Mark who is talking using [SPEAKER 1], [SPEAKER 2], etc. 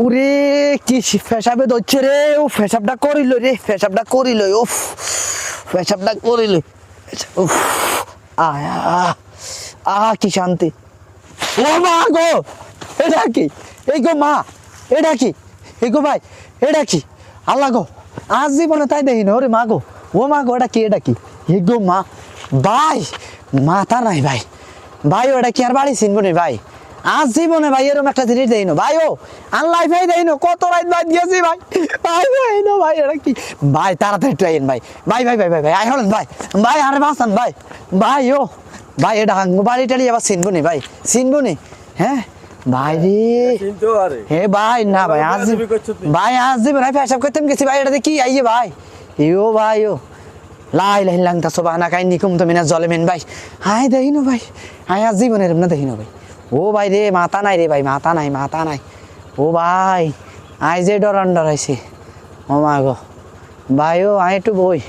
[SPEAKER 1] ওরে কি ফেসাবে ধরছে রে, ও ফেসাবটা করিল রে, ফেসাবটা করিল, উফ ফেসাবটা করিল, উফ কি শান্তি। ও মা গো, এটা কি? এই গো মা, এটা কি? এই গো ভাই, এটা কি? আল্লাহ গো, আজ জীবনে তাই দেখি না। ওরে মা গো, ও মা গো, এটা কি? এটা কি? এই গো মা, ভাই মাথা নাই ভাই, ভাই ওটা কি আর বাড়ি চিনবো নি ভাই? আজ জীবনে ভাই এরকম একটা জিনিস দেই না ভাই। ও আল্লাহ ভাই দেই না, কত রাত বাদ গেছি ভাই, ভাই ভাই না ভাই, এটা কি ভাই? তাড়াতাড়ি একটু আইন ভাই, ভাই ভাই ভাই ভাই ভাই আই হলেন ভাই, ভাই আরে বাঁচান ভাই, ভাই ও ভাই এটা বাড়ি টাড়ি আবার চিনবো নি ভাই, চিনবো নি? হ্যাঁ ভাই রে, হে ভাই না ভাই আজ ভাই আজ জীবনে পেশাব করতেন গেছি ভাই, এটাতে কি আইয়ে ভাই? ও ভাই ও লাই লাই লাংটা সোবানা কাই নিকুম তুমি না জলে মেন ভাই, হাই দেখিনো ভাই, হাই আজ জীবনের না দেখিনো ভাই। ও ভাই রে মাথা নাই রে ভাই, মাথা নাই, মাথা নাই। ও ভাই আই যে ডরান ডরাইছি, ও মা গো ভাই, ও আই একটু বই।